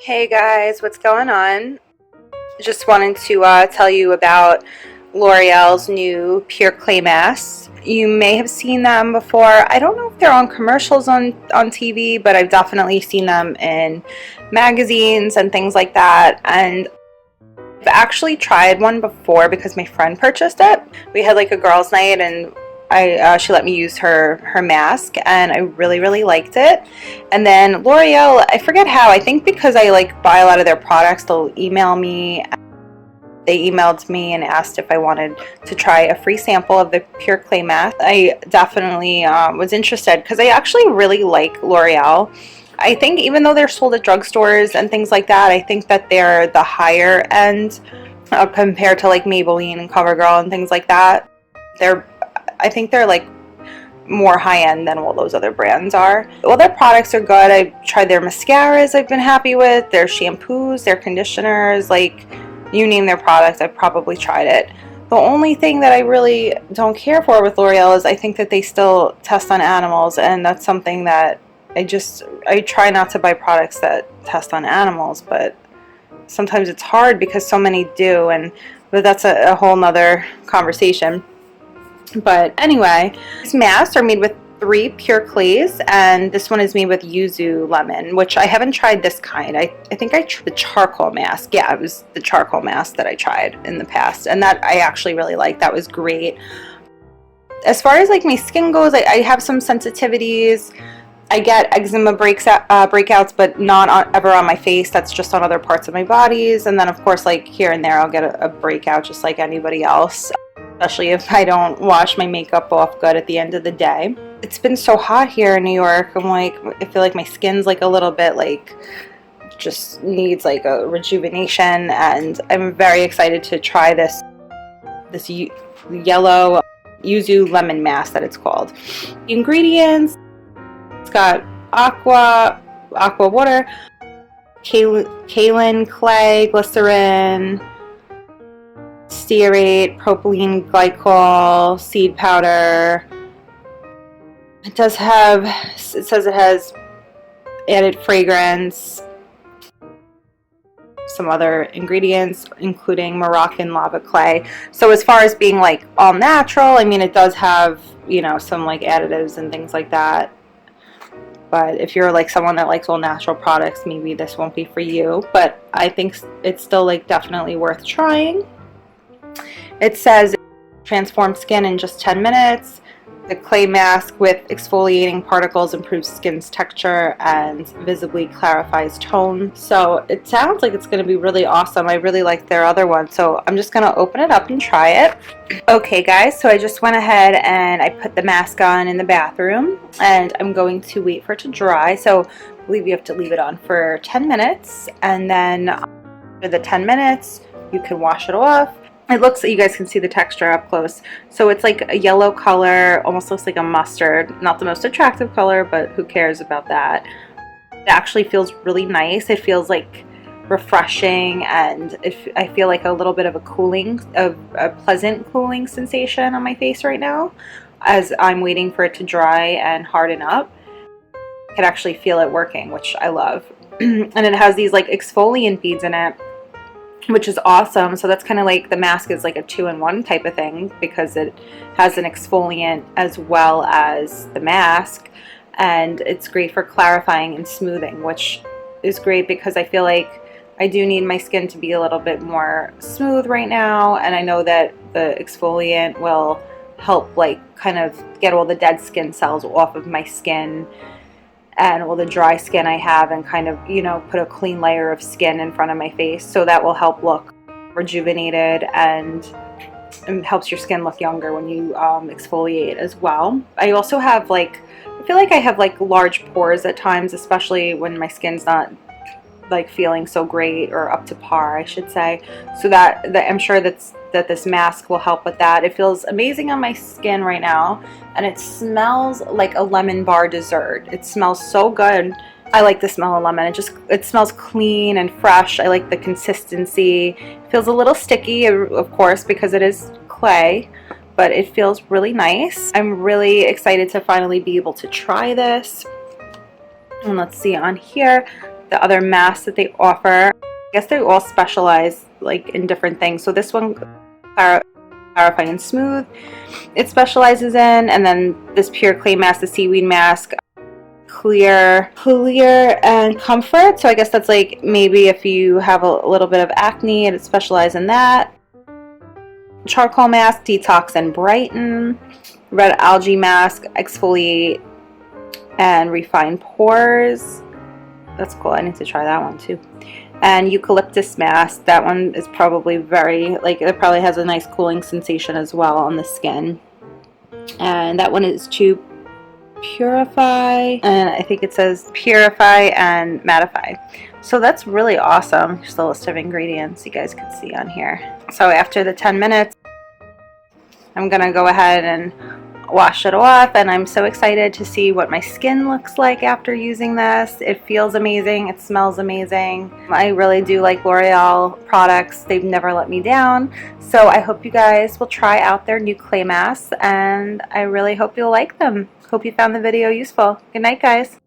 Hey guys, what's going on? Just wanted to tell you about L'Oreal's new Pure Clay Masks. You may have seen them before. I don't know if they're on commercials on TV, but I've definitely seen them in magazines and things like that. And I've actually tried one before because my friend purchased it. We had like a girls' night and she let me use her mask, and I really liked it. And then L'Oreal, I forget how. I think because I like buy a lot of their products, they'll email me. They emailed me and asked if I wanted to try a free sample of the Pure Clay mask. I definitely was interested because I actually really like L'Oreal. I think even though they're sold at drugstores and things like that, I think that they're the higher end compared to like Maybelline and CoverGirl and things like that. They're, I think they're like more high end than all those other brands are. All their products are good. I've tried their mascaras I've been happy with, their shampoos, their conditioners, like you name their products, I've probably tried it. The only thing that I really don't care for with L'Oreal is I think that they still test on animals, and that's something that I try not to buy products that test on animals, but sometimes it's hard because so many do, but that's a whole nother conversation. But anyway, these masks are made with 3 pure clays, and this one is made with yuzu lemon, which I haven't tried this kind. I think I tried the charcoal mask. Yeah, it was the charcoal mask that I tried in the past, and that I actually really liked. That was great. As far as like my skin goes, I have some sensitivities. I get eczema breakouts, but not ever on my face. That's just on other parts of my bodies. And then, of course, like here and there, I'll get a breakout just like anybody else, especially if I don't wash my makeup off good at the end of the day. It's been so hot here in New York. I feel like my skin's like a little bit like just needs like a rejuvenation, and I'm very excited to try this yellow yuzu lemon mask that it's called. The ingredients: it's got aqua water, kaolin clay, glycerin, stearate, propylene glycol, seed powder. It says it has added fragrance, some other ingredients, including Moroccan lava clay. So as far as being like all natural, I mean, it does have, some like additives and things like that. But if you're like someone that likes all natural products, maybe this won't be for you. But I think it's still like definitely worth trying. It says transform skin in just 10 minutes. The clay mask with exfoliating particles improves skin's texture and visibly clarifies tone. So it sounds like it's going to be really awesome. I really like their other one. So I'm just going to open it up and try it. Okay guys, so I just went ahead and I put the mask on in the bathroom, and I'm going to wait for it to dry. So I believe you have to leave it on for 10 minutes, and then after the 10 minutes you can wash it off. It looks, you guys can see the texture up close. So it's like a yellow color, almost looks like a mustard. Not the most attractive color, but who cares about that? It actually feels really nice. It feels like refreshing, and I feel like a little bit of a pleasant cooling sensation on my face right now as I'm waiting for it to dry and harden up. I could actually feel it working, which I love. And it has these like exfoliant beads in it, which is awesome. So that's kind of like the mask is like a 2-in-1 type of thing because it has an exfoliant as well as the mask, and it's great for clarifying and smoothing, which is great because I feel like I do need my skin to be a little bit more smooth right now, and I know that the exfoliant will help like kind of get all the dead skin cells off of my skin and all the dry skin I have, and kind of, put a clean layer of skin in front of my face. So that will help look rejuvenated, and helps your skin look younger when you exfoliate as well. I also have I feel like I have like large pores at times, especially when my skin's not like feeling so great, or up to par I should say. So that I'm sure that this mask will help with that. It feels amazing on my skin right now, and it smells like a lemon bar dessert. It smells so good. I like the smell of lemon. It smells clean and fresh. I like the consistency. It feels a little sticky, of course, because it is clay, but it feels really nice. I'm really excited to finally be able to try this. And let's see on here. the other masks that they offer. I guess they all specialize like in different things. So this one, clarify and smooth, it specializes in, and then this pure clay mask, the seaweed mask, clear and comfort. So I guess that's like maybe if you have a little bit of acne, it specializes in that. Charcoal mask, detox and brighten. Red algae mask, exfoliate and refine pores. That's cool. I need to try that one too. And eucalyptus mask, that one is probably very, like, it probably has a nice cooling sensation as well on the skin. And that one is to purify, and I think it says purify and mattify. So that's really awesome. Just a list of ingredients you guys can see on here. So after the 10 minutes, I'm gonna go ahead and wash it off, and I'm so excited to see what my skin looks like after using this. It feels amazing. It smells amazing. I really do like L'Oreal products. They've never let me down. So I hope you guys will try out their new clay masks, and I really hope you'll like them. Hope you found the video useful. Good night, guys.